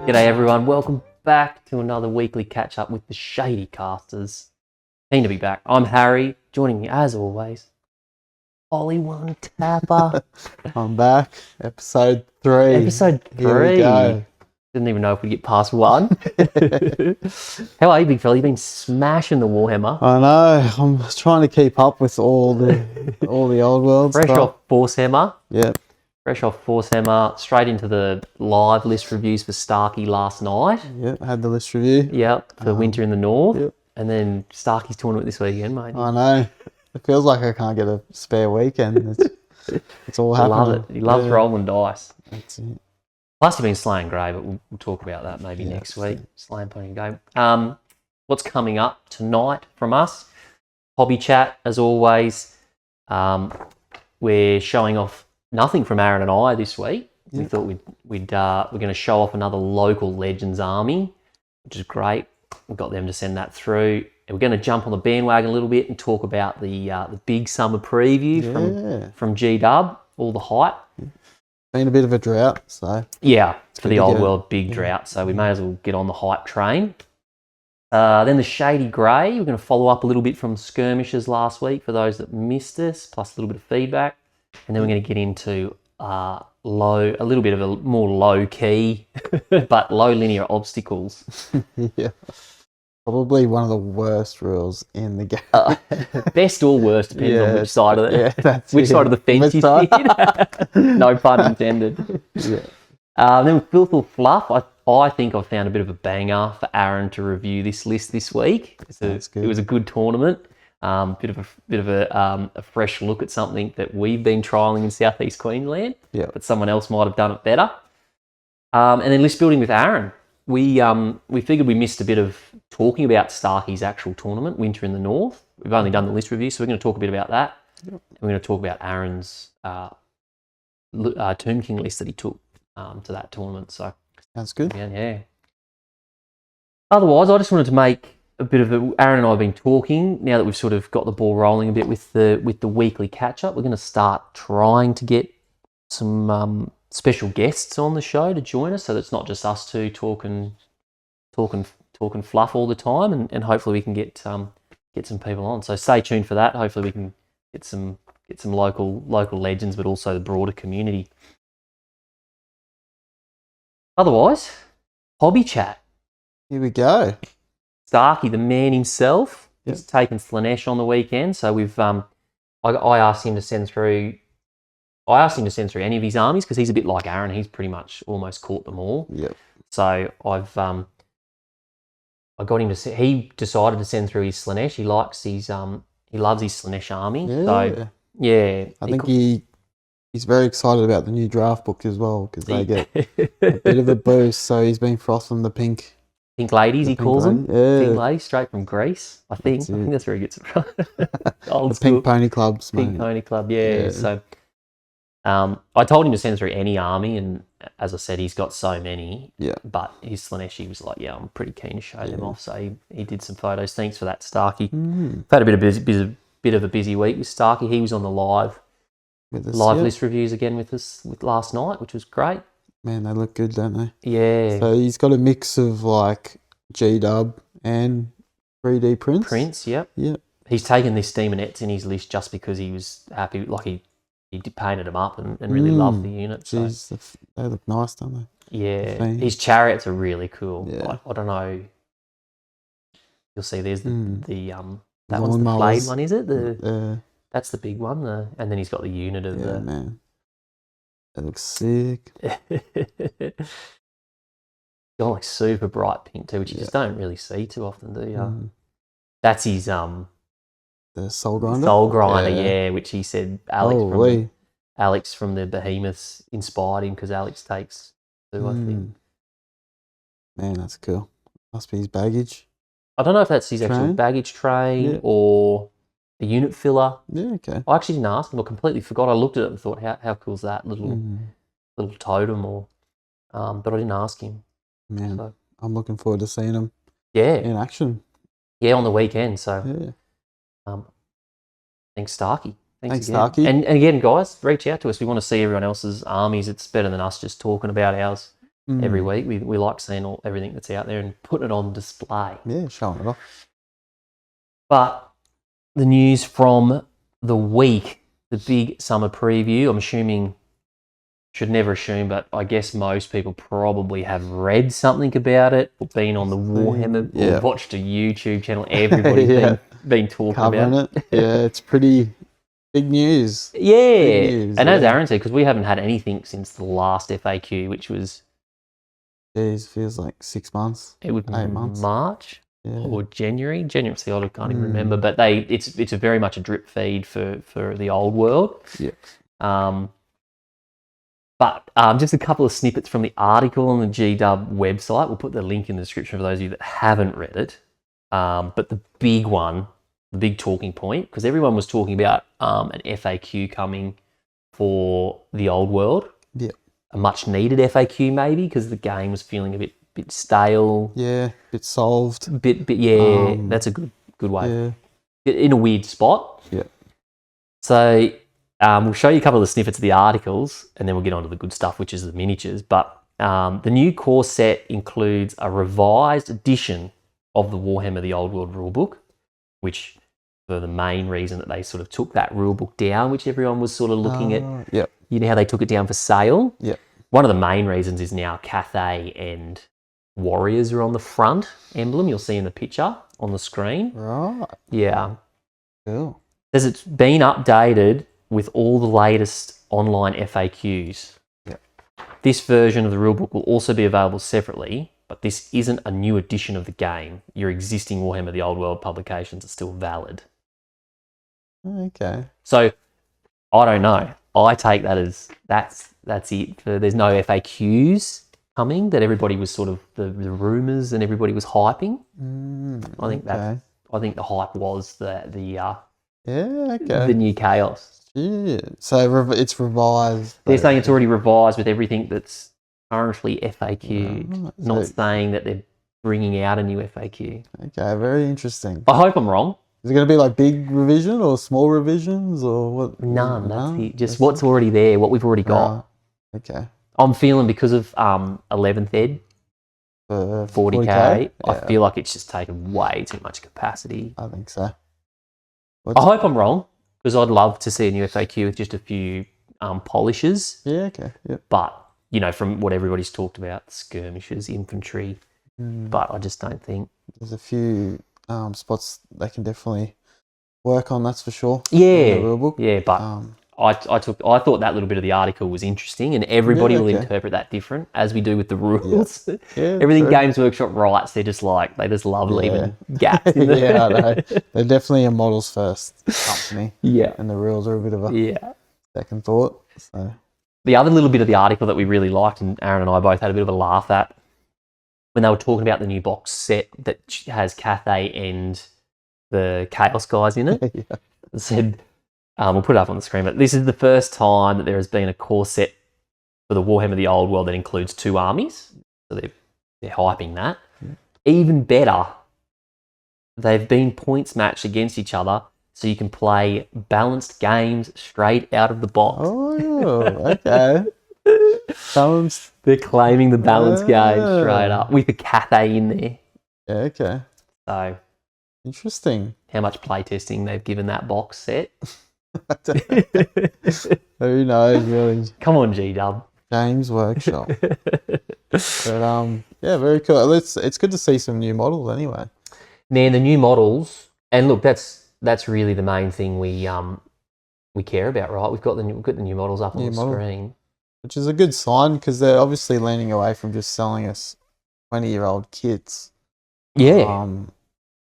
G'day everyone, welcome back to another weekly catch up with the Shady Casters. Keen to be back. I'm Harry, joining me as always, Ollie One Tapper. I'm back, episode 3. Episode 3. Here we go. Didn't even know if we'd get past 1. How are you, big fella? You've been smashing the Warhammer. I know, I'm trying to keep up with all the old world Fresh stuff. off Force Hammer. Yep. Fresh off Force Hammer, straight into the live list reviews for Starky last night. Yep, had the list review. Yep, for Winter in the North. Yep. And then Starky's tournament this weekend, mate. I know. It feels like I can't get a spare weekend. It's all happening. I love it. He loves rolling dice. That's it. Plus, you've been Slaying Grey, but we'll talk about that maybe next week. Slaying Pony Game. What's coming up tonight from us? Hobby chat, as always. We're showing off nothing from Aaron and I this week. Yep. We thought we're going to show off another local Legends army, which is great. We got them to send that through. And we're going to jump on the bandwagon a little bit and talk about the big summer preview from G-Dub, all the hype. Been a bit of a drought, so... Yeah, for the old world, big drought, so we may as well get on the hype train. Then the Shady Grey, we're going to follow up a little bit from skirmishes last week for those that missed us, plus a little bit of feedback. And then we're going to get into a little bit of a more low-key, but low linear obstacles. Yeah. Probably one of the worst rules in the game. Best or worst, depends on which side of the side of the fence you sit. No pun intended. Yeah. Then with Filth or Fluff, I think I've found a bit of a banger for Aaron to review this list this week. It was a good tournament. Bit of a fresh look at something that we've been trialling in Southeast Queensland, but someone else might have done it better. And then list building with Aaron. We figured we missed a bit of talking about Starky's actual tournament, Winter in the North. We've only done the list review, so we're going to talk a bit about that. Yep. And we're going to talk about Aaron's Tomb King list that he took to that tournament. So sounds good. Yeah. Otherwise, I just wanted to make a bit of Aaron and I have been talking, now that we've sort of got the ball rolling a bit with the weekly catch-up, we're going to start trying to get some special guests on the show to join us, so that it's not just us two talking fluff all the time, and hopefully we can get some people on. So stay tuned for that. Hopefully we can get some local legends, but also the broader community. Otherwise, hobby chat. Here we go. Starky, the man himself, has taken Slaanesh on the weekend. So we've I asked him to send through. I asked him to send through any of his armies because he's a bit like Aaron. He's pretty much almost caught them all. Yep. So I got him to. He decided to send through his Slaanesh. He likes his he loves his Slaanesh army. Yeah. So yeah, I think he's very excited about the new draft book as well because they get a bit of a boost. So he's been frothing the pink ladies, he calls them. Yeah. Pink ladies, straight from Greece, I think. I think that's where he gets it from. The Pink Pony Clubs, mate. Pink Pony Club, yeah. So I told him to send through any army, and as I said, he's got so many. Yeah. But his Slaanesh, he was like, I'm pretty keen to show them off. So he did some photos. Thanks for that, Starky. I've had a bit of a busy week with Starky. He was on the live list reviews again with us last night, which was great. Man, they look good, don't they? Yeah. So he's got a mix of like G-Dub and 3D prints. Yep. He's taken this Demonettes in his list just because he was happy, like he painted them up and really loved the unit. Jeez, they look nice, don't they? Yeah. His Chariots are really cool. Yeah. Like, I don't know. You'll see there's that one's the blade one, is it? That's the big one. And then he's got the unit of the... man. That looks sick. Got like super bright pink too, which you just don't really see too often, do you? That's his the Soul Grinder. Soul Grinder, which he said Alex from the Behemoths inspired him because Alex takes two, I think. Man, that's cool. Must be his baggage. I don't know if that's his actual baggage train or a unit filler. Yeah, okay. I actually didn't ask him. I completely forgot. I looked at it and thought, how cool is that little totem? Or, but I didn't ask him. Man, so, I'm looking forward to seeing him. In action. Yeah, on the weekend. So, thanks, Starky. Thanks, Starky. And again, guys, reach out to us. We want to see everyone else's armies. It's better than us just talking about ours. every week. We like seeing everything that's out there and putting it on display. Yeah, showing it off. But the news from the week, the big summer preview, I'm assuming, should never assume, but I guess most people probably have read something about it or been on the Warhammer or watched a YouTube channel. Everybody's been talking covering about it. Yeah, it's pretty big news. Yeah. Big news, and as Aaron said, because we haven't had anything since the last FAQ, which was... Geez, feels like 6 months. It was 8 months. March or January. January, I can't even remember. But it's a very much a drip feed for the old world. Yeah. But just a couple of snippets from the article on the GW website. We'll put the link in the description for those of you that haven't read it. But the big one, the big talking point, because everyone was talking about an FAQ coming for the old world. Yeah. A much needed FAQ maybe, because the game was feeling a bit stale. Yeah, bit solved. Bit that's a good way. Yeah. In a weird spot. Yeah. So we'll show you a couple of the snippets of the articles, and then we'll get on to the good stuff, which is the miniatures. But the new core set includes a revised edition of the Warhammer The Old World rulebook, which for the main reason that they sort of took that rulebook down, which everyone was sort of looking at. Yeah. You know how they took it down for sale? Yeah. One of the main reasons is now Cathay and Warriors are on the front emblem. You'll see in the picture on the screen. Right. Yeah. Cool. As it's been updated with all the latest online FAQs. Yeah. This version of the rulebook will also be available separately, but this isn't a new edition of the game. Your existing Warhammer The Old World publications are still valid. Okay. So, I don't know. I take that as that's it. There's no FAQs coming that everybody was sort of the rumours and everybody was hyping. I think I think the hype was the new chaos. Yeah. So it's revised. They're saying it's already revised with everything that's currently FAQ'd, not saying that they're bringing out a new FAQ. Okay, very interesting. I hope I'm wrong. Is it going to be like big revision or small revisions or what? None. That's what's already there, what we've already got. Okay. I'm feeling because of 11th Ed, 40K, I feel like it's just taken way too much capacity. I think so. I hope I'm wrong, because I'd love to see a new FAQ with just a few polishes. Yeah, okay. Yep. But, you know, from what everybody's talked about, skirmishes, infantry, but I just don't think... There's a few spots they can definitely work on, that's for sure. Yeah, in the rulebook. Yeah, but I thought that little bit of the article was interesting, and everybody will interpret that different, as we do with the rules. Yeah, everything Games Workshop writes, they just love leaving gaps in there. Yeah, I know. They're definitely a models first company. Yeah. And the rules are a bit of a second thought. So the other little bit of the article that we really liked, and Aaron and I both had a bit of a laugh at, when they were talking about the new box set that has Cathay and the Chaos guys in it. It said, we'll put it up on the screen, but this is the first time that there has been a core set for the Warhammer The Old World that includes 2 armies. So they're hyping that. Even better, they've been points matched against each other, so you can play balanced games straight out of the box. Oh, okay. They're claiming the balanced game straight up with the Cathay in there. Yeah, okay. So interesting. How much playtesting they've given that box set. Who knows, really? Come on, G-Dub. Games Workshop. But yeah, very cool. It's good to see some new models anyway. Man, the new models, and look, that's really the main thing we care about, right? We've got the new models up on the screen. Which is a good sign, because they're obviously leaning away from just selling us 20-year-old kits. Yeah.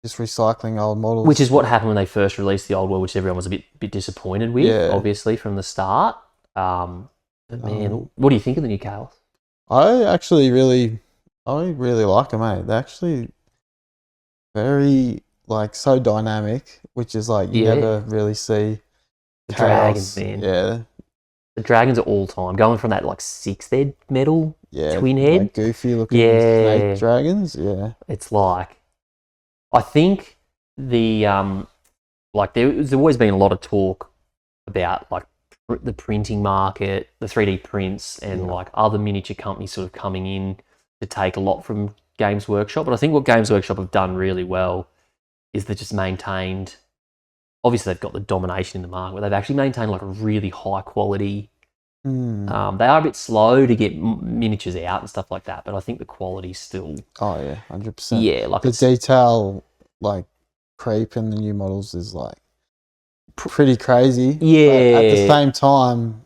Just recycling old models. Which is what happened when they first released the Old World, which everyone was a bit disappointed with, obviously, from the start. But man, what do you think of the new Chaos? I really like them, mate. They're actually very, so dynamic, which is you never really see. The Dragons, man. Yeah. The Dragons are all time. Going from that 6th Ed metal twin head. Goofy looking snake dragons. Yeah. It's I think there's always been a lot of talk about the printing market, the 3D prints, and like other miniature companies sort of coming in to take a lot from Games Workshop. But I think what Games Workshop have done really well is they've just maintained. Obviously, they've got the domination in the market, but they've actually maintained like a really high quality. They are a bit slow to get miniatures out and stuff like that, but I think the quality's still. Oh yeah, 100%. Yeah, like the detail, like creep in the new models is like pretty crazy. Yeah. But at the same time,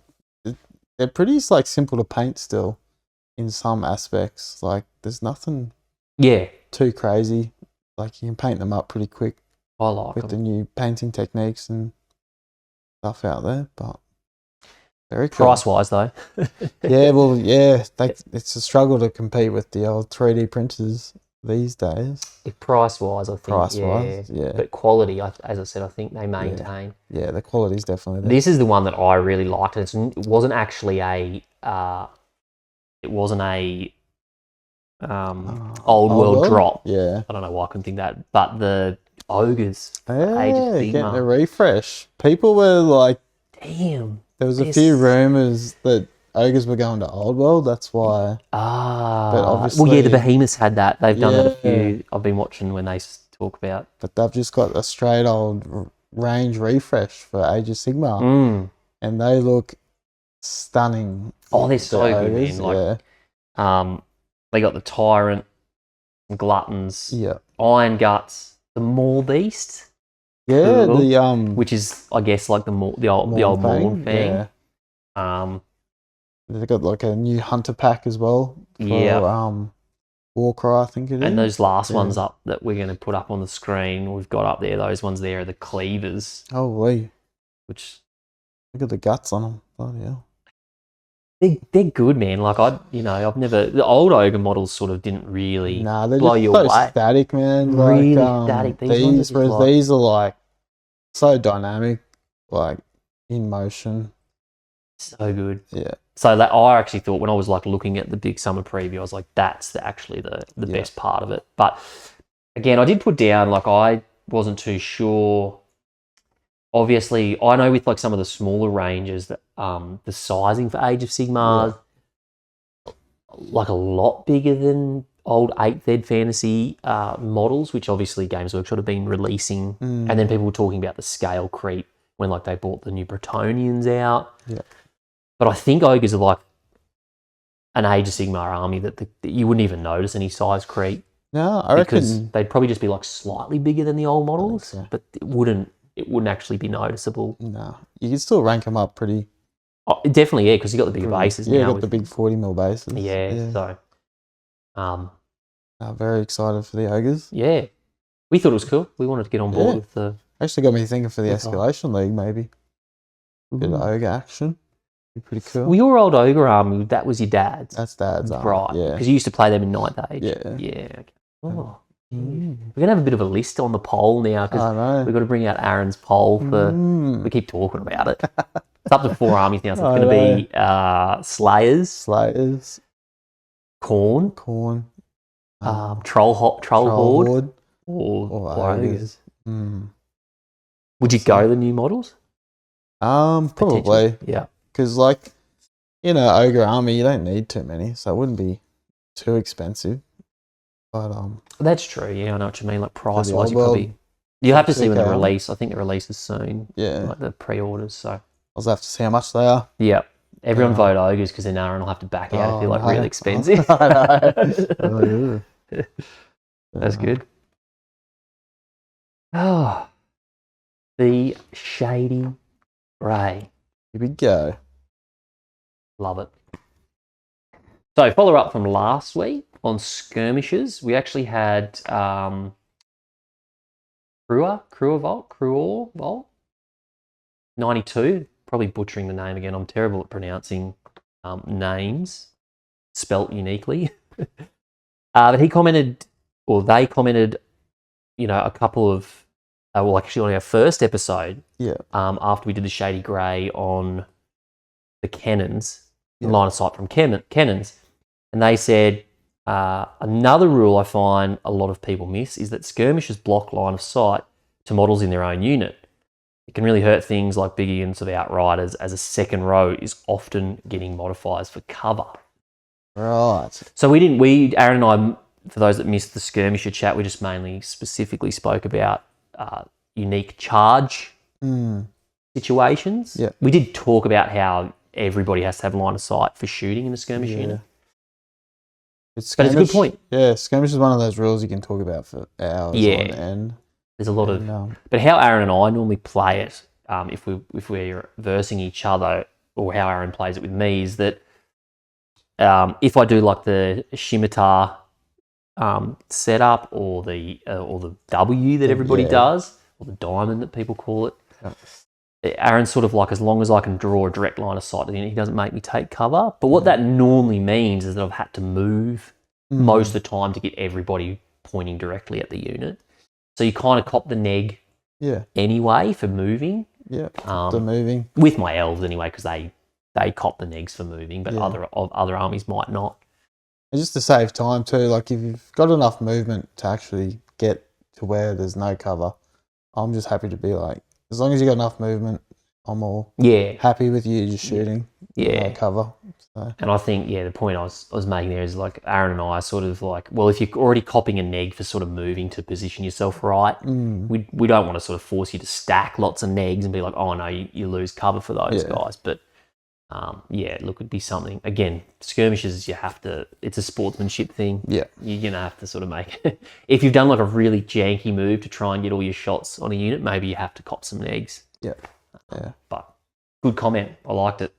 they're pretty like simple to paint still. In some aspects, like there's nothing. Yeah. Too crazy. Like you can paint them up pretty quick. I like with them. the new painting techniques and stuff out there, but very cool. Price wise though. Yeah, well, yeah, it's a struggle to compete with the old 3D printers these days. Price wise, I think. Price wise, yeah. But quality, as I said, I think they maintain. Yeah, the quality's definitely there. This is the one that I really liked. It wasn't actually a. Old world drop. Yeah. I don't know why I couldn't think that, but the ogres. Yeah, getting a refresh. People were like, damn. There was a few rumours that ogres were going to old world. That's why. But obviously, the behemoths had that. They've done that a few. I've been watching when they talk about. But they've just got a straight old range refresh for Age of Sigmar, and they look stunning. Oh, they're so good, man. Like, they got the Tyrant, Gluttons, Iron Guts, the Maul Beast. Yeah, cool, which is, I guess, like the old Morn Fang. They've got like a new Hunter pack as well. For, Warcry, I think it is. And those last ones up that we're going to put up on the screen, we've got up there. Those ones there are the Cleavers. Holy! Which look at the guts on them. Bloody hell. They're good, man. Like I've never the old ogre models sort of didn't really they're blow just you so away. Static, man. Really like, static. These are like so dynamic, like in motion. So good. Yeah. So that I actually thought when I was like looking at the big summer preview, I was like, that's actually the best part of it. But again, I did put down like I wasn't too sure. Obviously, I know with like some of the smaller ranges that the sizing for Age of Sigmar like a lot bigger than old 8th Ed Fantasy models, which obviously Games Workshop have been releasing. And then people were talking about the scale creep when like they bought the new Bretonians out. Yeah. But I think ogres are like an Age of Sigmar army that you wouldn't even notice any size creep. No, I reckon they'd probably just be like slightly bigger than the old models, but it wouldn't actually be noticeable. No, you can still rank them up pretty. Oh, definitely, yeah, because you got the bigger bases now. Yeah, you got the big 40mm bases. Yeah, so. Very excited for the ogres. Yeah, we thought it was cool. We wanted to get on board with the. Actually, got me thinking for the Escalation League, maybe. Bit of ogre action. Be pretty cool. Well, your old ogre army, that was your dad's. That's dad's army. Right, yeah. Because you used to play them in 9th Age. Yeah. Yeah. Okay. Oh. We're going to have a bit of a list on the poll now because we've got to bring out Aaron's poll for. We keep talking about it. It's up to 4 armies now, so it's going to be Slayers, Corn, Troll Horde, or Ogres. Would you go the new models? Probably. Yeah. Because ogre army, you don't need too many, so it wouldn't be too expensive. But that's true. Yeah, I know what you mean. Like price wise, you'll have to see when they release. I think the release is soon. Yeah, like the pre-orders. So I'll have to see how much they are. Yeah, everyone vote ogres because then Aaron will have to back out if they're like really expensive. That's good. Oh, the Shady Grey. Here we go. Love it. So follow up from last week on skirmishes. We actually had Cruor Vault 92. Probably butchering the name again. I'm terrible at pronouncing names spelt uniquely. But he commented, or they commented, a couple of, actually on our first episode, after we did the Shady Grey on the cannons, line of sight from cannons, and they said, another rule I find a lot of people miss is that skirmishers block line of sight to models in their own unit. It can really hurt things like big units of Outriders, as a second row is often getting modifiers for cover. Right. So Aaron and I, for those that missed the skirmisher chat, we just mainly specifically spoke about unique charge situations. Yeah. We did talk about how everybody has to have line of sight for shooting in a skirmish unit. But it's a good point. Yeah, skirmish is one of those rules you can talk about for hours on end. There's a lot of... But how Aaron and I normally play it, if we're versing each other, or how Aaron plays it with me, is that if I do like the scimitar setup, or the W that everybody does, or the diamond that people call it, Aaron's sort of like, as long as I can draw a direct line of sight to the unit, he doesn't make me take cover. But what that normally means is that I've had to move most of the time to get everybody pointing directly at the unit. So you kind of cop the neg anyway for moving. Yeah, the moving. With my elves anyway, because they cop the negs for moving, but other armies might not. And just to save time too, like if you've got enough movement to actually get to where there's no cover, I'm just happy to be like, as long as you got enough movement, I'm all happy with you just shooting. No cover. So. And I think the point I was making there is, like, Aaron and I are sort of like, well, if you're already copping a neg for sort of moving to position yourself right, we don't want to sort of force you to stack lots of negs and be like, oh no, you lose cover for those guys. But look, it'd be something. Again, skirmishes, it's a sportsmanship thing. Yeah, you're gonna have to sort of make it. If you've done like a really janky move to try and get all your shots on a unit, maybe you have to cop some negs. Yeah. But good comment. I liked it.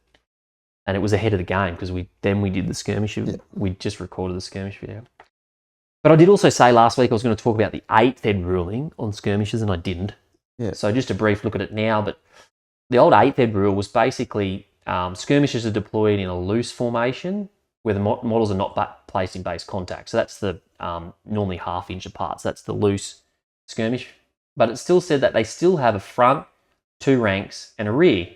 And it was ahead of the game, because we did the skirmish. We just recorded the skirmish video. But I did also say last week I was going to talk about the 8th ed ruling on skirmishes, and I didn't. Yeah. So just a brief look at it now. But the old 8th ed rule was basically skirmishes are deployed in a loose formation where the models are not placed in base contact. So that's the normally half-inch apart. So that's the loose skirmish. But it still said that they still have a front, 2 ranks, and a rear.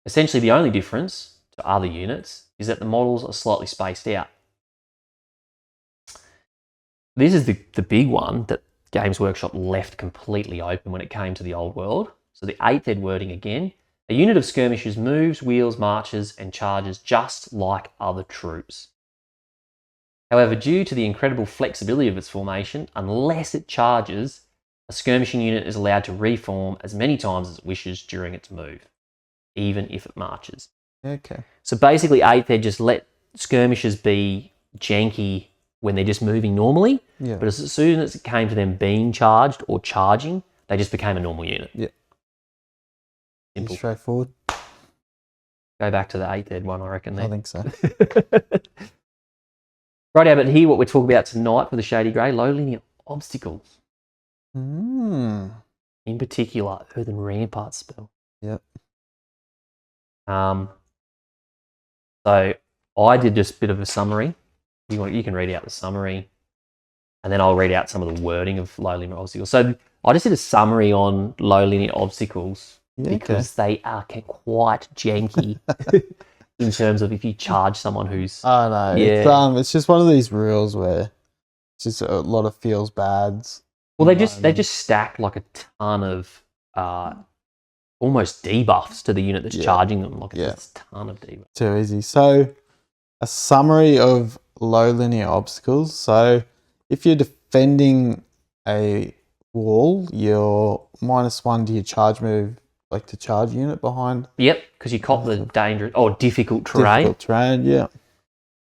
Essentially, the only difference to other units is that the models are slightly spaced out. This is the big one that Games Workshop left completely open when it came to the old world. So the 8th ed wording again. A unit of skirmishers moves, wheels, marches, and charges just like other troops. However, due to the incredible flexibility of its formation, unless it charges, a skirmishing unit is allowed to reform as many times as it wishes during its move, even if it marches. Okay. So basically, 8th ed just let skirmishers be janky when they're just moving normally. Yeah. But as soon as it came to them being charged or charging, they just became a normal unit. Yeah. Simple. Straightforward. Go back to the 8th ed one, I reckon. Then. I think so. Right, but here what we're talking about tonight for the Shady Grey, low linear obstacles. In particular, Earthen Ramparts spell. Yep. So I did just a bit of a summary. You can read out the summary, and then I'll read out some of the wording of low linear obstacles. So I just did a summary on low linear obstacles because they are quite janky in terms of if you charge someone who's... I know. Yeah. It's just one of these rules where it's just a lot of feels bads. Well, they just stack like a ton of almost debuffs to the unit that's charging them. Like it's a ton of debuffs. Too easy. So a summary of low linear obstacles. So if you're defending a wall, you're -1 to your charge move, like to charge unit behind. Yep, because you cop the dangerous or difficult terrain. Difficult terrain, yeah.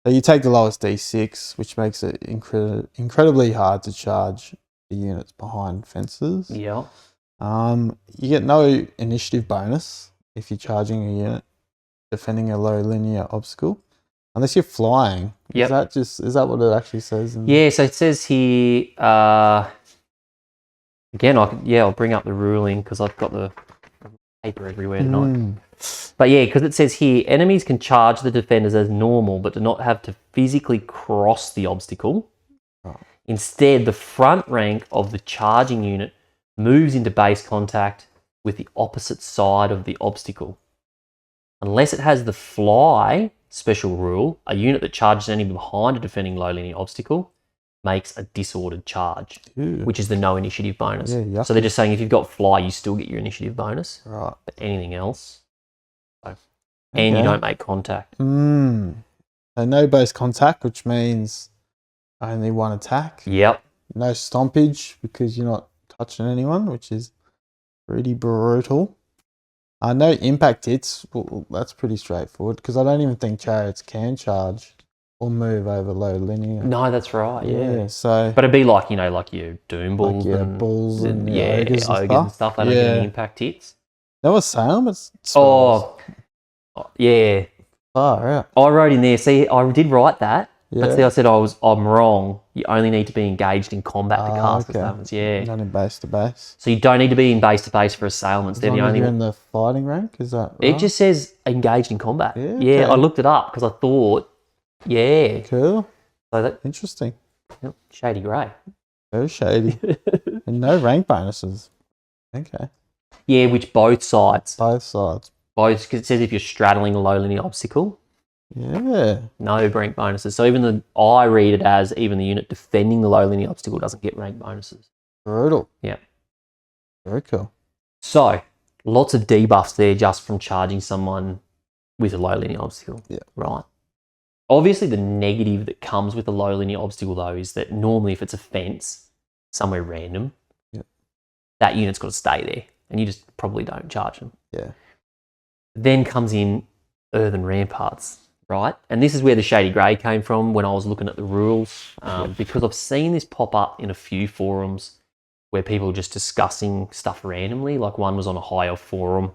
So you take the lowest D6, which makes it incredibly hard to charge the units behind fences. Yeah. You get no initiative bonus if you're charging a unit defending a low linear obstacle, unless you're flying. Yep. Is that what it actually says? Yeah. So it says here. Again, I'll bring up the ruling because I've got the paper everywhere tonight. But yeah, because it says here, enemies can charge the defenders as normal, but do not have to physically cross the obstacle. Oh. Instead, the front rank of the charging unit moves into base contact with the opposite side of the obstacle. Unless it has the fly special rule, a unit that charges an enemy behind a defending low linear obstacle makes a disordered charge, Ew. which is the no initiative bonus. Yeah, so they're just saying if you've got fly, you still get your initiative bonus. Right. But anything else, and you don't make contact. So no base contact, which means only one attack. Yep. No stompage because you're not touching anyone, which is pretty brutal. No impact hits. Well, that's pretty straightforward because I don't even think chariots can charge or move over low linear. No, that's right. Yeah. So, but it'd be like like your doom bulls, like, bulls and ogres and stuff. They don't get any impact hits. There was Sailments. Oh, yeah. Far out. I wrote in there. See, I did write that. Yeah. But see, I said I'm wrong. You only need to be engaged in combat to cast assailments. Yeah. Not in base to base. So you don't need to be in base to base for assailments. They're the only. You're in the fighting rank. Is that right? It just says engaged in combat. Yeah. Okay. I looked it up because I thought, yeah. Cool. So that interesting. Yep. Shady Grey. Very shady. And no rank bonuses. Okay. Yeah, which both sides. Both sides. Both, because it says if you're straddling a low linear obstacle. Yeah. No rank bonuses. So I read it as even the unit defending the low linear obstacle doesn't get rank bonuses. Brutal. Yeah. Very cool. So, lots of debuffs there just from charging someone with a low linear obstacle. Yeah. Right. Obviously, the negative that comes with a low linear obstacle, though, is that normally if it's a fence somewhere random, that unit's got to stay there, and you just probably don't charge them. Yeah. Then comes in Earthen Ramparts, right? And this is where the Shady Grey came from when I was looking at the rules, because I've seen this pop up in a few forums where people are just discussing stuff randomly. Like one was on a high elf forum,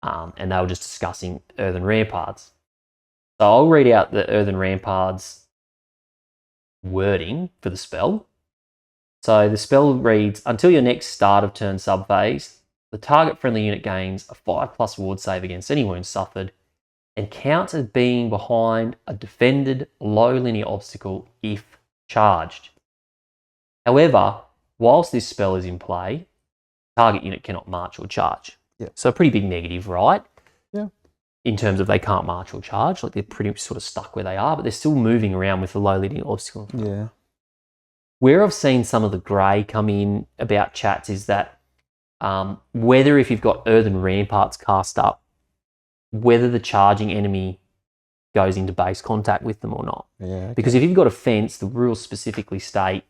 and they were just discussing Earthen Ramparts. So I'll read out the Earthen Ramparts wording for the spell. So the spell reads, until your next start of turn subphase, the target friendly unit gains a 5+ ward save against any wounds suffered and counts as being behind a defended low linear obstacle if charged. However, whilst this spell is in play, target unit cannot march or charge. Yeah. So a pretty big negative, right? Yeah. In terms of they can't march or charge, like they're pretty sort of stuck where they are, but they're still moving around with the low linear obstacle. Yeah. Where I've seen some of the grey come in about chats is that whether if you've got Earthen Ramparts cast up, whether the charging enemy goes into base contact with them or not. Yeah. Okay. Because if you've got a fence, the rules specifically state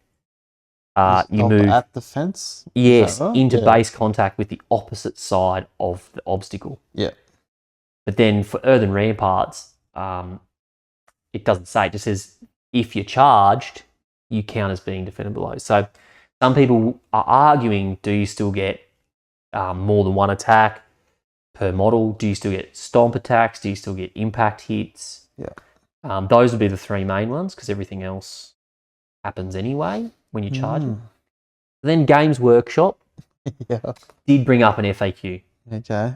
you move at the fence. Yes, right? into base contact with the opposite side of the obstacle. Yeah. But then for Earthen Ramparts, it doesn't say. It just says if you're charged, you count as being defended below. So some people are arguing, do you still get more than one attack per model? Do you still get stomp attacks? Do you still get impact hits? Yeah. Those would be the three main ones because everything else happens anyway when you charge it. Then Games Workshop did bring up an FAQ. Okay.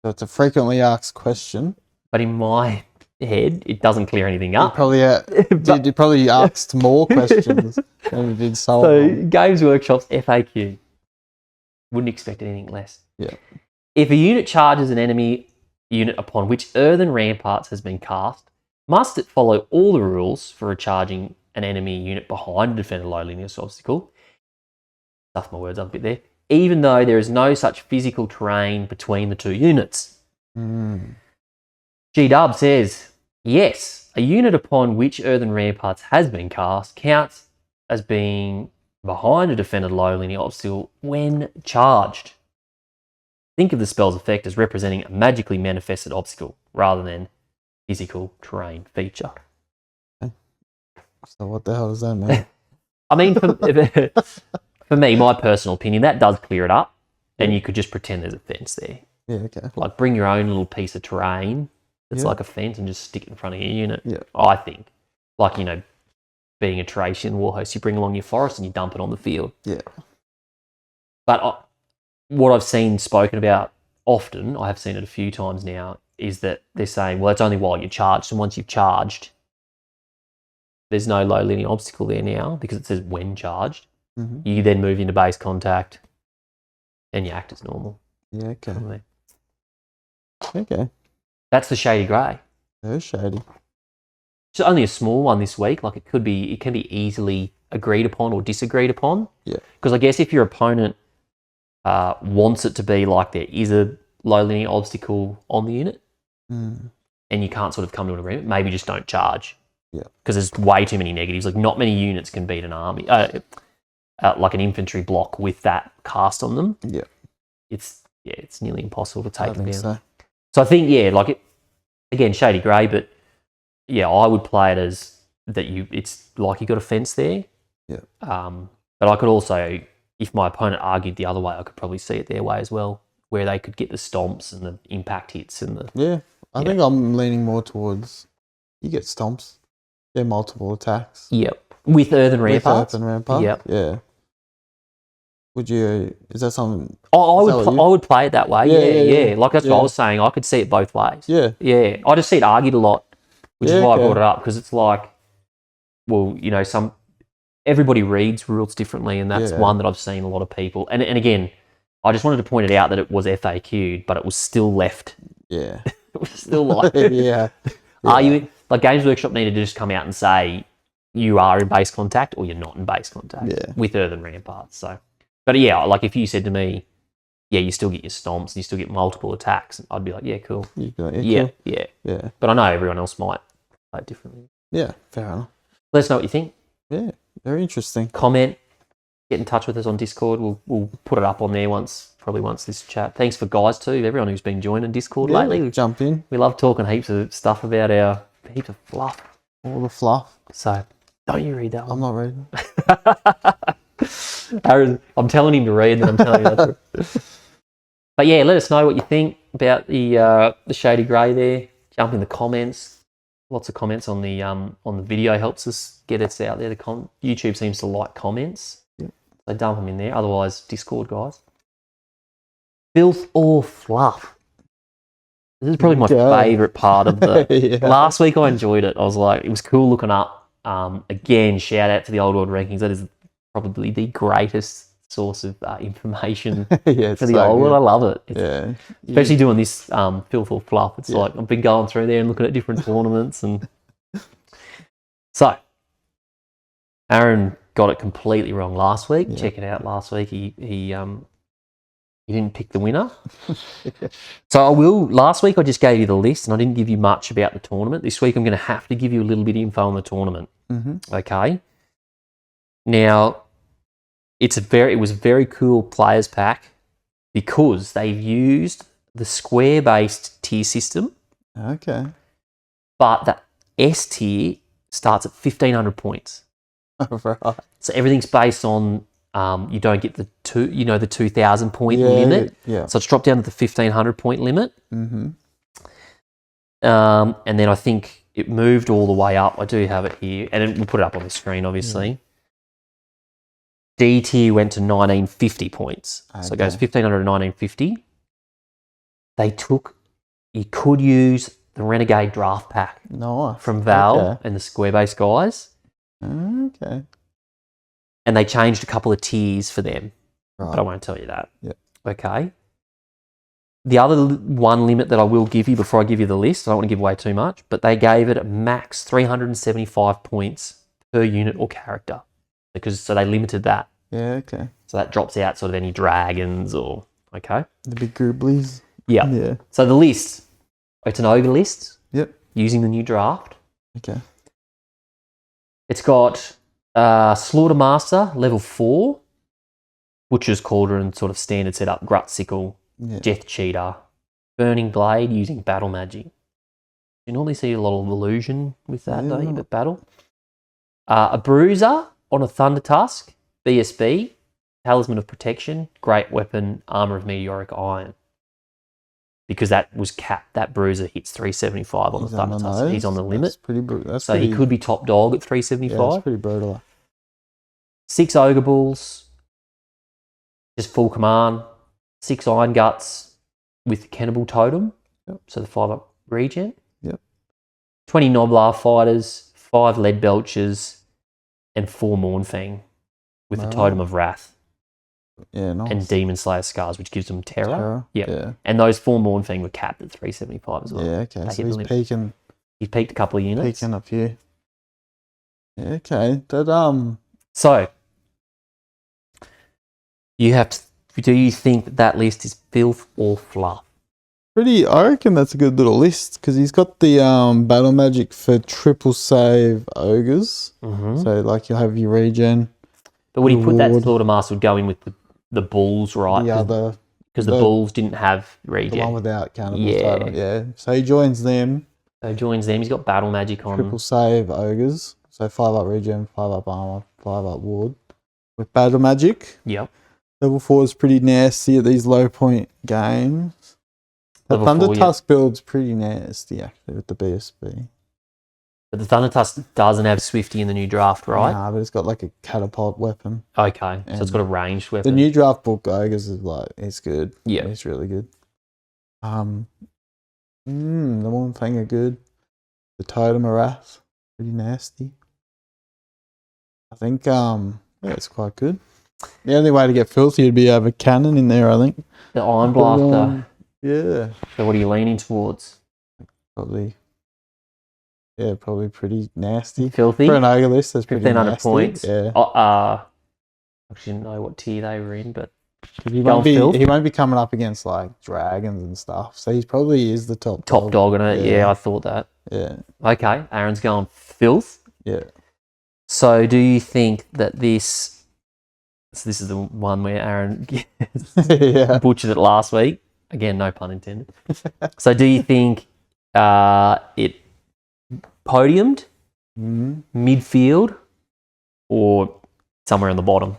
So it's a frequently asked question. But in my head, it doesn't clear anything up. You probably asked more questions than you did So Games Workshop's FAQ. Wouldn't expect anything less. Yeah. If a unit charges an enemy unit upon which Earthen Ramparts has been cast, must it follow all the rules for charging an enemy unit behind a defender low linear obstacle? Stuff my words up a bit there. Even though there is no such physical terrain between the two units. G-Dub says, yes, a unit upon which Earthen Ramparts has been cast counts as being behind a defended low linear obstacle when charged. Think of the spell's effect as representing a magically manifested obstacle rather than physical terrain feature. So what the hell does that mean? I mean, for me, my personal opinion, that does clear it up, and you could just pretend there's a fence there. Yeah, okay. Like bring your own little piece of terrain that's like a fence and just stick it in front of your unit. Yeah. I think. Like, being a Tracian warhost, you bring along your forest and you dump it on the field. Yeah. But what I've seen spoken about often, I have seen it a few times now, is that they're saying, well, it's only while you're charged. And once you've charged, there's no low linear obstacle there now because it says when charged. You then move into base contact and you act as normal. Yeah, okay. Okay. That's the Shady Grey. Very shady. It's only a small one this week. Like it can be easily agreed upon or disagreed upon. Yeah. Because I guess if your opponent wants it to be like there is a low linear obstacle on the unit and you can't sort of come to an agreement, maybe just don't charge. Yeah. Because there's way too many negatives. Like not many units can beat an army, like an infantry block with that cast on them. Yeah. It's nearly impossible to take them down. So I think, again, Shady Grey, but yeah, I would play it as that it's like you got a fence there. Yeah. But I could also, if my opponent argued the other way, I could probably see it their way as well, where they could get the stomps and the impact hits and the... Yeah. I think I'm leaning more towards you get stomps. They're multiple attacks. Yep. With Earthen Ramparts. With Earthen Ramparts. Yep. Yeah. Would you... Is that something... I would play it that way. Yeah. Like that's what I was saying. I could see it both ways. Yeah. Yeah. I just see it argued a lot, which is why I brought it up, because it's like, well, you know, everybody reads rules differently, and that's one that I've seen a lot of people. And again, I just wanted to point it out that it was FAQ'd, but it was still left. Yeah. It was still like... Are you... Like Games Workshop needed to just come out and say you are in base contact or you're not in base contact with Earthen Ramparts. So, but yeah, like if you said to me, yeah, you still get your stomps and you still get multiple attacks, I'd be like, yeah, cool. Yeah. But I know everyone else might play it differently. Yeah, fair enough. Let us know what you think. Yeah, very interesting. Comment, get in touch with us on Discord. We'll put it up on there once this chat. Thanks for guys too, everyone who's been joining Discord lately. Jump in. We love talking heaps of stuff about our heaps of fluff. All the fluff. So don't you read that one? I'm not reading. Aaron, I'm telling him to read, and I'm telling you that. But yeah, let us know what you think about the Shady Grey there. Jump in the comments. Lots of comments on the video helps us get us out there. YouTube seems to like comments. Yep. So dump them in there. Otherwise, Discord, guys. Filth or Fluff? This is probably my favourite part of the... Last week I enjoyed it. I was like, it was cool looking up. Again, shout out to the Old World Rankings. That is probably the greatest source of information for the Old World. I love it. Especially doing this Filth or Fluff. It's like I've been going through there and looking at different tournaments. And so, Aaron got it completely wrong last week. Check it out last week. He didn't pick the winner. So last week I just gave you the list and I didn't give you much about the tournament. This week I'm going to have to give you a little bit of info on the tournament. Okay. Now, it was a very cool players pack because they've used the square-based tier system. Okay. But the S tier starts at 1,500 points. Right. So everything's based on... you don't get the 2,000 point limit. Yeah. So it's dropped down to the 1,500 point limit. And then I think it moved all the way up. I do have it here. And we'll put it up on the screen, obviously. D tier went to 1,950 points. Okay. So it goes 1,500 to 1,950. You could use the Renegade draft pack from Val and the square-based guys. Okay. And they changed a couple of tiers for them. Right. But I won't tell you that. Yep. Okay. The other one limit that I will give you before I give you the list, I don't want to give away too much, but they gave it a max 375 points per unit or character. So they limited that. Yeah, okay. So that drops out sort of any dragons or... Okay. The big Gooblies. Yeah. So the list, it's an ogre list. Yep. Using the new draft. Okay. It's got... Slaughtermaster, level 4, Butcher's Cauldron, sort of standard setup, Grut Sickle, Death Cheetah, Burning Blade using Battle Magic. You normally see a lot of illusion with that, don't you, but battle. A Bruiser on a Thunder Tusk, BSB, Talisman of Protection, Great Weapon, Armour of Meteoric Iron. Because that was capped, that Bruiser hits 375 on the Thunder Tusk. He's on the limit. That's pretty brutal. So he could be top dog at 375. Yeah, that's pretty brutal. 6 Ogre Bulls, just full command. 6 Iron Guts with Cannibal Totem, so the 5-up regen. 20 Noblar Fighters, 5 Lead Belchers, and 4 Mournfang with the Totem of Wrath. Yeah, nice. And Demon Slayer Scars, which gives them terror. Yeah. And those 4 Mournfang were capped at 375 as well. Yeah, okay. So he's peaking. He's peaked a couple of units. Peaking a few. Yeah, okay. That So, do you think that list is Filth or Fluff? I reckon that's a good little list because he's got the battle magic for triple save ogres. Mm-hmm. So like you'll have your regen. But would he put that Slaughter Master would go in with the bulls, right? Because the bulls didn't have regen. The one without cannibal title. Yeah. So he joins them. He's got battle magic on. Triple save ogres. So 5 up regen, 5 up armor, 5 up ward. With battle magic. Yep. Level 4 is pretty nasty at these low point games. The Thunder Tusk build's pretty nasty actually with the BSB. But the Thunder Tusk doesn't have Swifty in the new draft, right? Nah, but it's got like a catapult weapon. Okay, so it's got a ranged weapon. The new draft book ogres is like, it's good. Yeah. It's really good. The one thing are good. The Totem of Wrath, pretty nasty. I think it's quite good. The only way to get filthy would be to have a cannon in there, I think. The Iron Blaster. Yeah. So what are you leaning towards? Probably pretty nasty. Filthy? For an ogre list, that's pretty 1,500 nasty. points. Yeah. I didn't know what tier they were in, but he won't be coming up against like dragons and stuff. So he probably is the top dog in it. Yeah, I thought that. Yeah. Okay, Aaron's going Filth. Yeah. So do you think that this is the one where Aaron butchered it last week? Again, no pun intended. So do you think it podiumed, midfield, or somewhere on the bottom?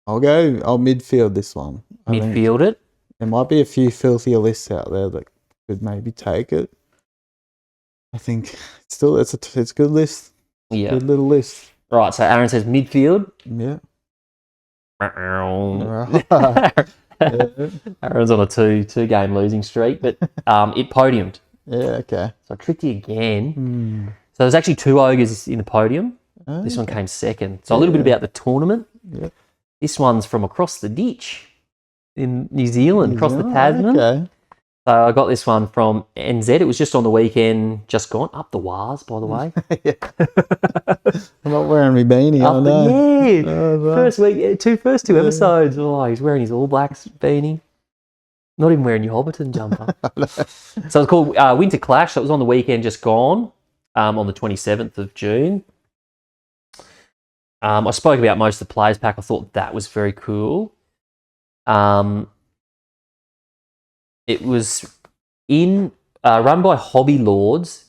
I'll midfield this one. Midfield it? There might be a few filthier lists out there that could maybe take it. I think it's a good list. Yeah. Good little list. Right, so Aaron says midfield. Yeah. Aaron's on a two game losing streak, but it podiumed. Yeah, okay. So I tricked you again. So there's actually 2 ogres in the podium. This one came second. So a little bit about the tournament. Yeah. This one's from across the ditch in New Zealand, across the Tasman. Okay. So I got this one from NZ. It was just on the weekend, just gone. Up the wires, by the way. I'm not wearing my beanie, I know. First week, first two episodes. Oh, he's wearing his All Blacks beanie. Not even wearing your Hobbiton jumper. So it's called Winter Clash. That was on the weekend, just gone, on the 27th of June. I spoke about most of the players pack. I thought that was very cool. It was run by Hobby Lords.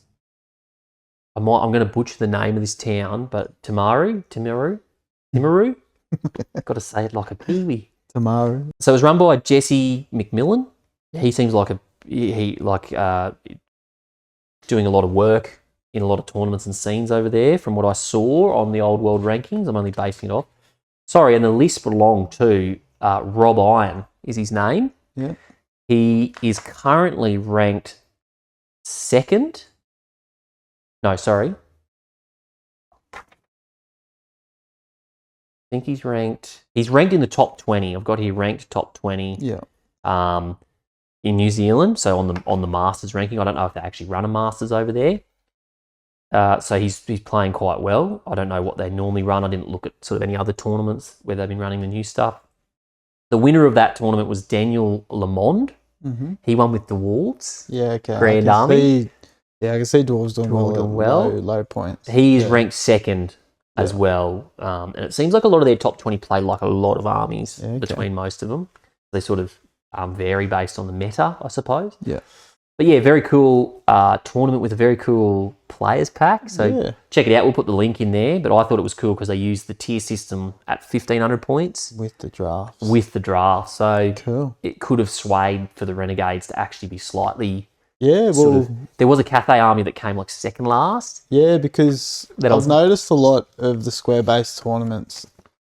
I'm going to butcher the name of this town, but Timaru. Got to say it like a Kiwi. Timaru. So it was run by Jesse McMillan. He seems like doing a lot of work in a lot of tournaments and scenes over there. From what I saw on the Old World rankings, I'm only basing it off. Sorry, and the list belonged to Rob Iron. Is his name? Yeah. He is currently ranked second. No, sorry. I think he's ranked in the top 20. I've got here ranked top 20. Yeah. In New Zealand, so on the Masters ranking. I don't know if they actually run a Masters over there. So he's playing quite well. I don't know what they normally run. I didn't look at sort of any other tournaments where they've been running the new stuff. The winner of that tournament was Daniel Lamond. Mm-hmm. He won with the Wolves. Yeah, okay. Grand Army. I can see Dwarves doing well. Low points. He is ranked second as well. And it seems like a lot of their top 20 play like a lot of armies between most of them. They sort of vary based on the meta, I suppose. Yeah. But yeah, very cool tournament with a very cool players pack. So check it out. We'll put the link in there. But I thought it was cool because they used the tier system at 1,500 points. With the draft. So cool. It could have swayed for the Renegades to actually be slightly... Yeah, well... there was a Cathay army that came like second last. Yeah, because I've noticed a lot of the square-based tournaments.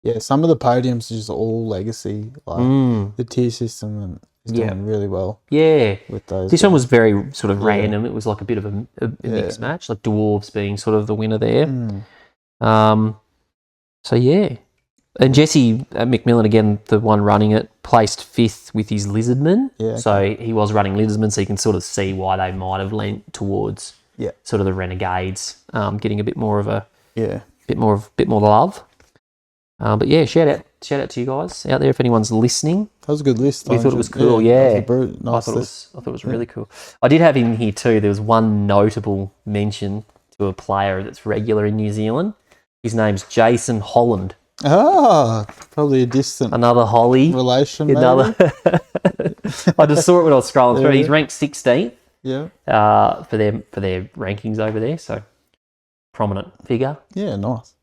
Yeah, some of the podiums are just all legacy. Like the tier system and... He's doing really well. Yeah. With those. This one was very sort of random. It was like a bit of a mixed match, like Dwarves being sort of the winner there. So, yeah. And Jesse McMillan, again, the one running it, placed 5th with his Lizardmen. Yeah, okay. So he was running Lizardmen, so you can sort of see why they might have leant towards sort of the Renegades, getting a bit more of a bit more love. But yeah, shout out to you guys out there if anyone's listening. That was a good list. We thought it was cool. Yeah, nice I thought it was really cool. I did have in here too. There was one notable mention to a player that's regular in New Zealand. His name's Jason Holland. Ah, probably a distant another Holly relation. Another. I just saw it when I was scrolling through. He's ranked 16th. Yeah. For their rankings over there. So prominent figure. Yeah, nice.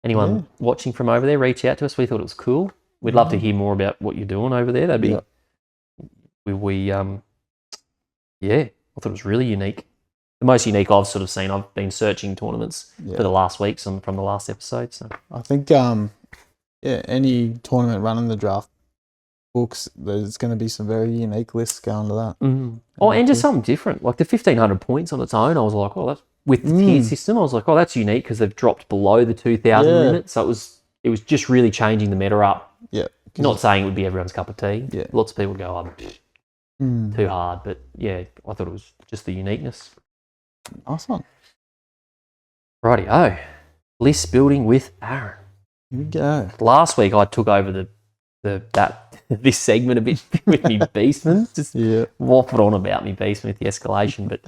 Anyone watching from over there, reach out to us. We thought it was cool. We'd love to hear more about what you're doing over there. That'd be, I thought it was really unique. The most unique I've sort of seen. I've been searching tournaments for the last weeks from the last episode. So I think, any tournament running the draft books, there's going to be some very unique lists going to that. Mm. Oh, and just something different. Like the 1,500 points on its own, I was like, oh, that's with the tier system. I was like, oh, that's unique because they've dropped below the 2,000 limit. So it was just really changing the meta up. Yeah. Not saying it would be everyone's cup of tea. Yeah. Lots of people would go, too hard. But yeah, I thought it was just the uniqueness. Nice one. Rightio. List building with Aaron. Here we go. Last week I took over this segment a bit with me Beastman. Just waffled on about me Beastman with the escalation, but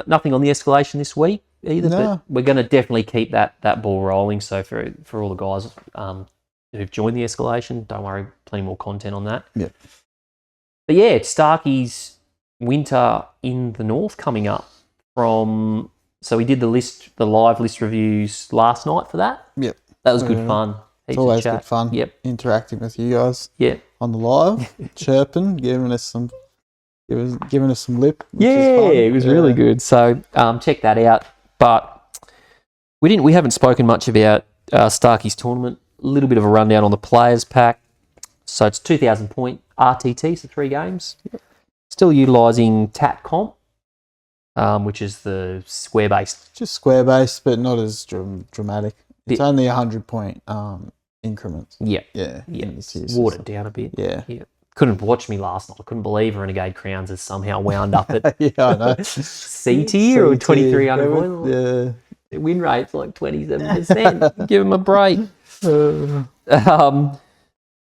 nothing on the escalation this week either. No. But we're going to definitely keep that ball rolling. So for all the guys who've joined the escalation, don't worry, plenty more content on that. Yeah. But yeah, it's Starky's Winter in the North coming up from. So we did the live list reviews last night for that. Yep. That was good fun. It's always good fun. Yep. Interacting with you guys. Yep. On the live, chirping, giving us some lip. It was really good. So check that out. But we haven't spoken much about Starky's tournament. A little bit of a rundown on the players pack. So it's 2,000 point RTT, so 3 games. Yep. Still utilising TAT Comp, which is the square-based. Just square-based, but not as dramatic. It's only 100 point increments. Yeah. Yeah. Watered down a bit. Yeah. Couldn't watch me last night. I couldn't believe Renegade Crowns has somehow wound up at I know. C tier or 2,300 points. Yeah. The win rate's like 27%. Give them a break. And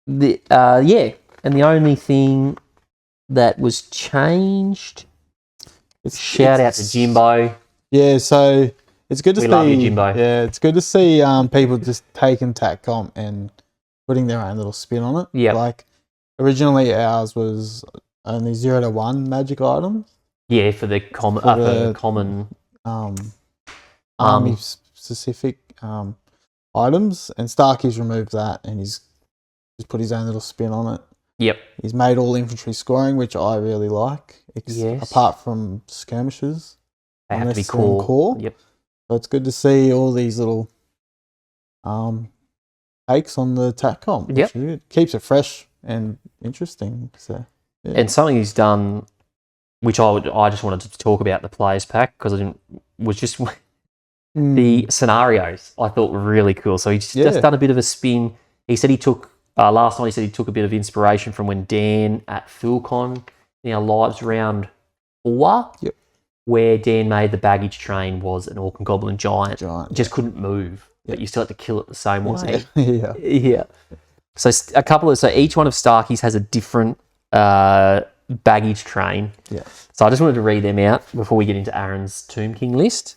the only thing that was changed, shout out to Jimbo. Yeah, so it's good to see. We love you, Jimbo. Yeah, it's good to see people just taking TAT Comp and putting their own little spin on it. Yeah. Like originally ours was only 0 to 1 magic items. Yeah, for the common army specific items, and Starky's removed that and he's just put his own little spin on it. Yep. He's made all infantry scoring, which I really like. Apart from skirmishes. They have to be core. Yep. So it's good to see all these little takes on the TAT Comp. Yep. It keeps it fresh and interesting. So And something he's done, which I just wanted to talk about the players pack because the scenarios I thought were really cool. So he's just done a bit of a spin. He said he took last night. He said he took a bit of inspiration from when Dan at PhilCon in our lives round 4, where Dan made the baggage train was an Orc and Goblin giant. Just couldn't move, but you still had to kill it the same way. Yeah. So each one of Starky's has a different baggage train. Yeah. So I just wanted to read them out before we get into Aaron's Tomb King list,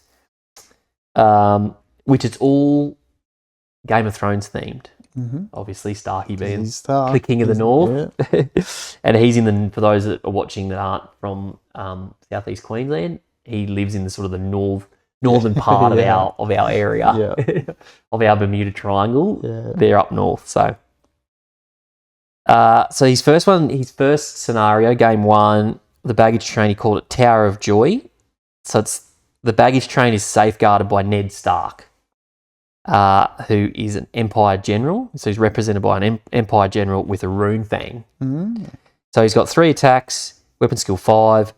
which is all Game of Thrones themed. Mm-hmm. Obviously, Starky being the King of the North. Yeah. And he's for those that are watching that aren't from Southeast Queensland, he lives in the sort of the northern part of our area, of our Bermuda Triangle. Yeah. They're up north. So his first scenario, game 1, the baggage train, he called it Tower of Joy. So the baggage train is safeguarded by Ned Stark, who is an Empire General. So he's represented by an Empire General with a rune fang. Mm. So he's got 3 attacks, weapon skill 5,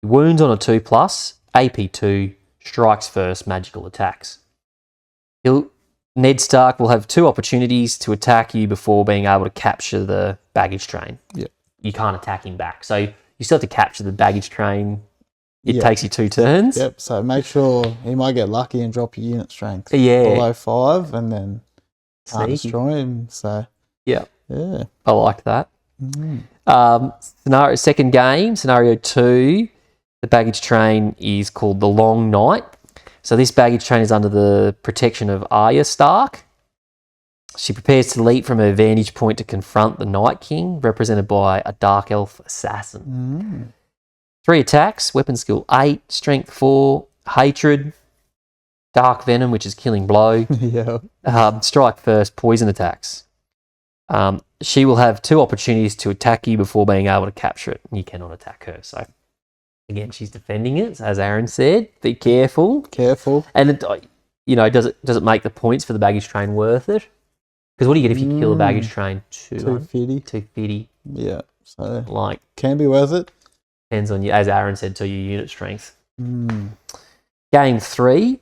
wounds on a 2+, AP 2, strikes first, magical attacks. Ned Stark will have 2 opportunities to attack you before being able to capture the baggage train. Yeah. You can't attack him back. So you still have to capture the baggage train it takes you 2 turns. Yep, so make sure he might get lucky and drop your unit strength Yeah. below 5 and then destroy him. So, yeah. I liked that. Second game, scenario 2, the baggage train is called the Long Night. So this baggage train is under the protection of Arya Stark. She prepares to leap from her vantage point to confront the Night King, represented by a Dark Elf assassin. 3 attacks, weapon skill 8, strength 4, hatred, dark venom, which is killing blow, strike first, poison attacks. She will have 2 opportunities to attack you before being able to capture it. You cannot attack her. So, again, she's defending it, as Aaron said. Be careful. And, does it make the points for the baggage train worth it? Because what do you get if you kill a baggage train? 250. 250. Yeah. So, like, can be worth it. Depends on you, as Aaron said, to your unit strength. Game 3.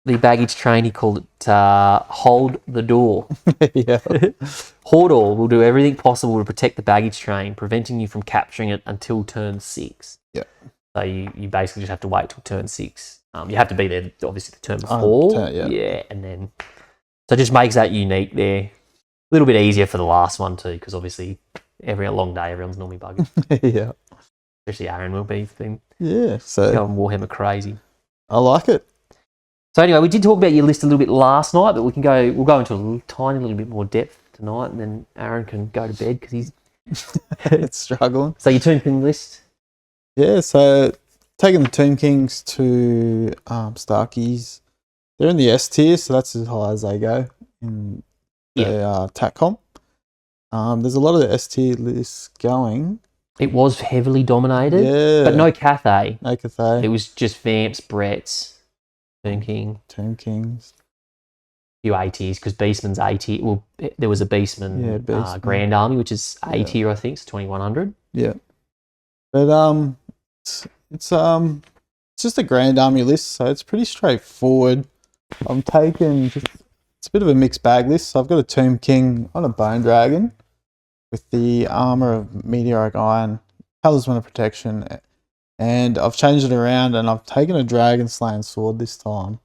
The baggage train, he called it Hold the Door. Hodor will do everything possible to protect the baggage train, preventing you from capturing it until turn 6. Yeah. So you basically just have to wait till turn 6. You have to be there, obviously, the turn before. And then... So it just makes that unique there. A little bit easier for the last one too, because obviously every long day, everyone's normally bugging. Especially Aaron will be. So going Warhammer crazy. I like it. So anyway, we did talk about your list a little bit last night, but we'll go into a tiny little bit more depth tonight, and then Aaron can go to bed because he's it's struggling. So your Tomb King list? Yeah, so taking the Tomb Kings to Starkies. They're in the S tier, so that's as high as they go in the TACCOM. There's a lot of the S tier lists going. It was heavily dominated, but no Cathay. No Cathay. It was just Vamps, Bretts, Tomb Kings. A few A tiers, because Beastman's A tier. Well, there was a Beastman, Grand Army, which is A tier, I think, it's 2100. Yeah. But it's just a Grand Army list, so it's pretty straightforward. I'm taking it's a bit of a mixed bag list. So I've got a Tomb King on a Bone Dragon with the armor of Meteoric Iron, Talisman of Protection, and I've changed it around and I've taken a Dragon Slaying Sword this time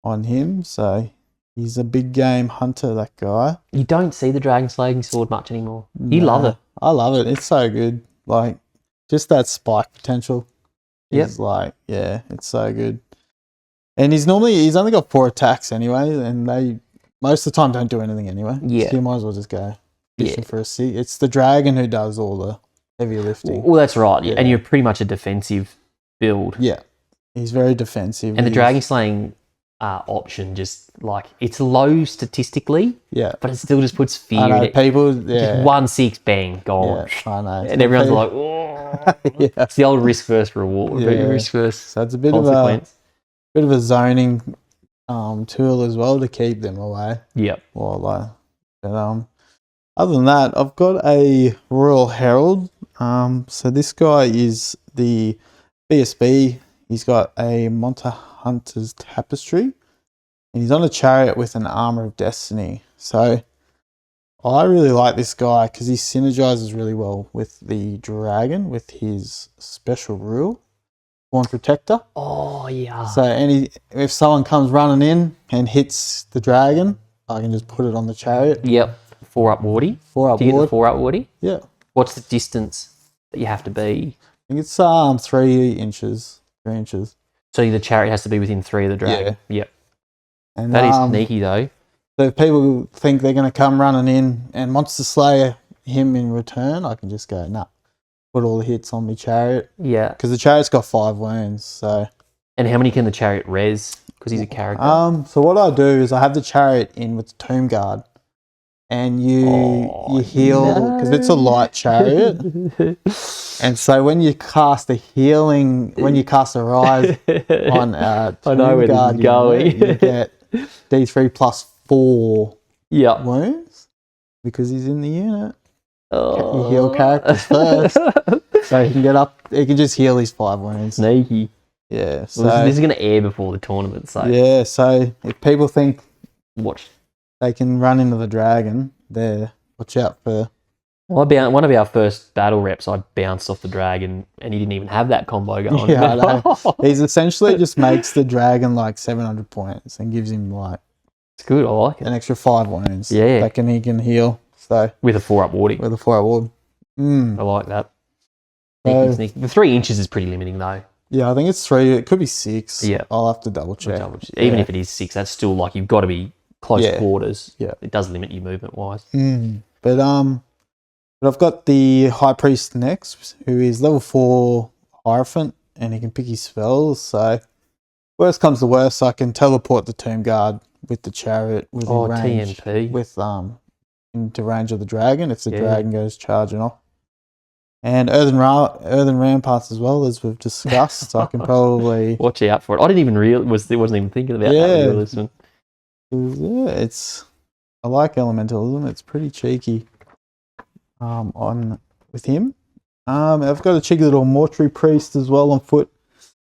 on him. So he's a big game hunter, that guy. You don't see the Dragon Slaying Sword much anymore. You love it. I love it. It's so good. Like, just that spike potential is it's so good. And he's only got 4 attacks anyway, and they most of the time don't do anything anyway. Yeah. So you might as well just go fishing for a C. It's the dragon who does all the heavy lifting. Well, that's right. Yeah. And you're pretty much a defensive build. Yeah. He's very defensive. And the Dragon Slaying option, just like, it's low statistically, but it still just puts fear in it. People, just 1-6, bang, gone. Yeah, I know. And everyone's like, oh. It's the old risk versus reward. Risk versus so it's a bit consequence. Bit of a zoning tool as well to keep them away. But other than that, I've got a Royal Herald. So this guy is the BSB. He's got a Monta Hunter's Tapestry, and he's on a Chariot with an Armour of Destiny. So I really like this guy because he synergizes really well with the dragon with his special rule. Born Protector. Oh, yeah. So if someone comes running in and hits the dragon, I can just put it on the Chariot. Yep. 4 up wardy. 4 up Do you get the 4 up wardy? Yeah. What's the distance that you have to be? I think it's 3 inches. 3 inches. So the Chariot has to be within 3 of the dragon. Yeah. Yep. And that is sneaky though. So if people think they're going to come running in and wants to slay him in return, I can just go, nah. Put all the hits on my Chariot. Yeah. Because the Chariot's got 5 wounds, so... And how many can the Chariot res? Because he's a character. So what I do is I have the Chariot in with the Tomb Guard. And you heal... Because it's a light Chariot. And so when you cast a healing... When you cast a Rise on Tomb Guard, you get D3 plus 4 wounds. Because he's in the unit. You heal characters first, so he can get up. He can just heal his 5 wounds. Sneaky. Yeah. So well, this is going to air before the tournament. So So if people think they can run into the dragon, watch out for Well, one of our first battle reps, I bounced off the dragon, and he didn't even have that combo going. Yeah, I know. He's essentially just makes the dragon like 700 points and gives him like it's good. I like it. an extra 5 wounds. Yeah, that he can heal. So with a 4-up warding. With a 4-up ward. I like that. Sneaky. The 3 inches is pretty limiting though. Yeah, I think it's 3. It could be 6. Yeah, I'll have to double check. Even if it is 6, that's still like you've got to be close quarters. Yeah, it does limit you movement wise. But I've got the High Priest next, who is level 4 Hierophant, and he can pick his spells. So worst comes to worst, I can teleport the Tomb Guard with the Chariot within range, TMP with into range of the dragon if the dragon goes charging off. And Earthen Ramparts as well, as we've discussed. So I can probably watch out for it. I didn't even wasn't even thinking about that realism. Yeah, I like elementalism. It's pretty cheeky. With him. I've got a cheeky little Mortuary Priest as well on foot.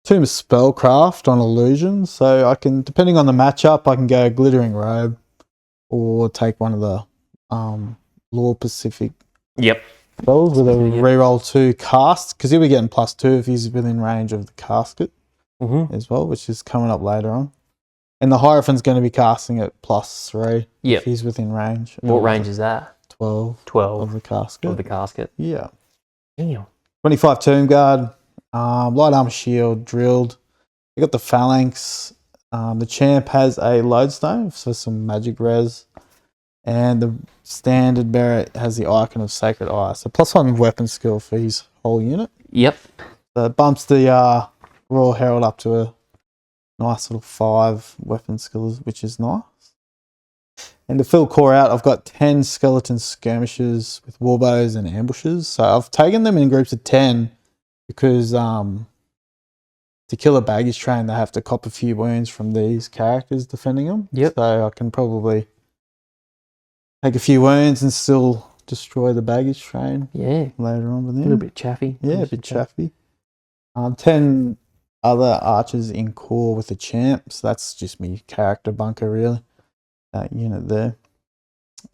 Tomb of Spellcraft on Illusion. So I can, depending on the matchup, I can go Glittering Robe or take one of the Lore Pacific spells with a reroll 2 cast, because he'll be getting +2 if he's within range of the casket as well, which is coming up later on. And the Hierophant's going to be casting at +3 if he's within range. What range is that? 12 of the casket. Yeah. Damn. 25 Tomb Guard, light armor shield, drilled. You got the Phalanx. The champ has a lodestone for some magic res. And the standard bearer has the Icon of Sacred Eye. So +1 weapon skill for his whole unit. Yep. So it bumps the Royal Herald up to a nice little 5 weapon skills, which is nice. And to fill core out, I've got 10 skeleton skirmishers with warbows and ambushes. So I've taken them in groups of 10 because to kill a baggage train, they have to cop a few wounds from these characters defending them. Yep. So I can probably take a few wounds and still destroy the baggage train. Yeah. Later on with them. A little bit chaffy. Yeah, a bit chaffy. 10 other archers in core with the champ. So that's just me character bunker really. That unit there.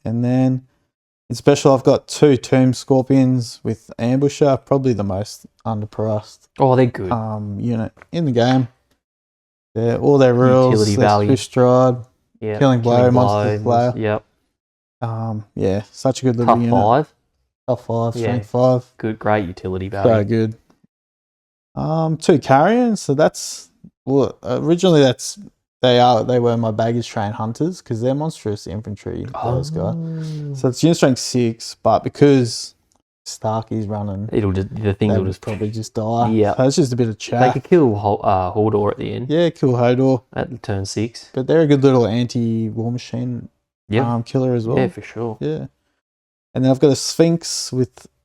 And then in special, I've got 2 Tomb Scorpions with Ambusher, probably the most underpriced. Oh, they're good. Unit in the game. They're all their rules. Utility value. Fish Stride, Killing Blow, Monster Slayer. Yep. Yeah, such a good little unit. Tough 5, Strength 5. Good, great utility value. So good. 2 Carrions. So that's originally they were my baggage train hunters because they're monstrous infantry. Those guys. So it's unit strength 6, but because Starky's running, the thing will just probably just die. Yeah, so it's just a bit of chat. They could kill Hodor at the end. Yeah, kill Hodor at turn 6. But they're a good little anti-war machine killer as well. Yeah, for sure. Yeah, and then I've got a Sphinx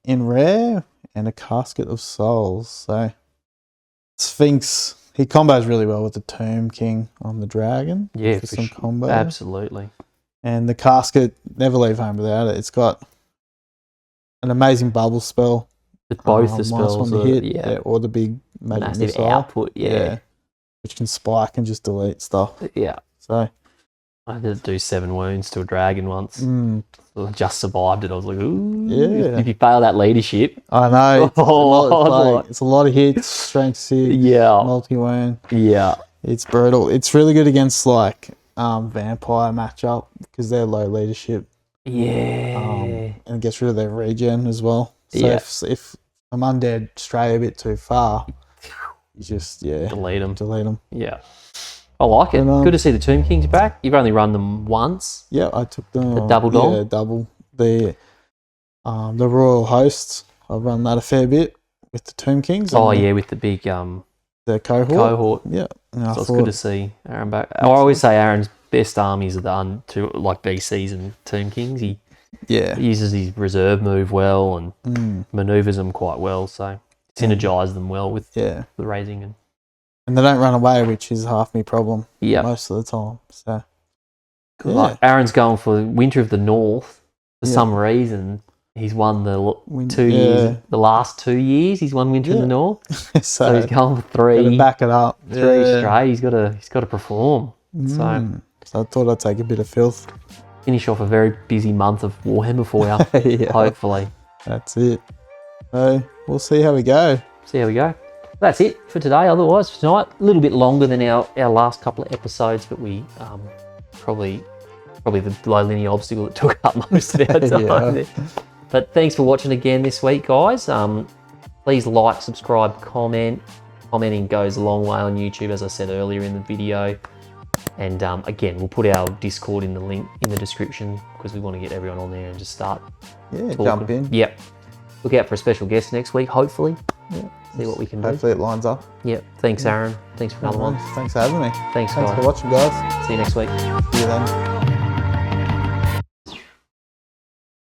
in rare and a Casket of Souls. So Sphinx. He combos really well with the Tomb King on the dragon. Yeah, for some combo. Absolutely. And the casket, never leave home without it. It's got an amazing bubble spell. Both the spells or the big massive missile. Output, which can spike and just delete stuff. Yeah. So I had to do 7 wounds to a dragon once. I just survived it. I was like, ooh. Yeah. If you fail that leadership. I know. It's a lot of hits, strength 6, multi-wound. Yeah. It's brutal. It's really good against like vampire matchup because they're low leadership. Yeah. And it gets rid of their regen as well. So if I'm undead stray a bit too far, you just delete them. Yeah. I like it. Good to see the Tomb Kings back. You've only run them once. Yeah, I took them. The double dong? Yeah, double. The Royal Hosts, I've run that a fair bit with the Tomb Kings. With the big the cohort. Yeah. So it's good to see Aaron back. I always say Aaron's best armies are done to like BCs and Tomb Kings. He uses his reserve move well and manoeuvres them quite well. So synergize them well with the raising and they don't run away, which is half my problem most of the time. So, like Aaron's going for Winter of the North for some reason. He's won the 2 years. The last 2 years, he's won Winter in the North. so he's going for 3. Back it up. 3 straight. He's got to perform. So I thought I'd take a bit of filth. Finish off a very busy month of Warhammer for you. Hopefully. That's it. So we'll see how we go. See how we go. That's it for today. Otherwise, for tonight, a little bit longer than our last couple of episodes, but we probably the low linear obstacle that took up most of our time. Yeah. But thanks for watching again this week, guys. Please like, subscribe, comment. Commenting goes a long way on YouTube, as I said earlier in the video. And again, we'll put our Discord in the link in the description because we want to get everyone on there and just start talking. Jump in. Yep. Look out for a special guest next week, hopefully. Yeah. See what we can do. Hopefully it lines up. Yep. Thanks, Aaron. Thanks for another one. Thanks for having me. Thanks, Thanks guys. for watching, guys. See you next week. See you then.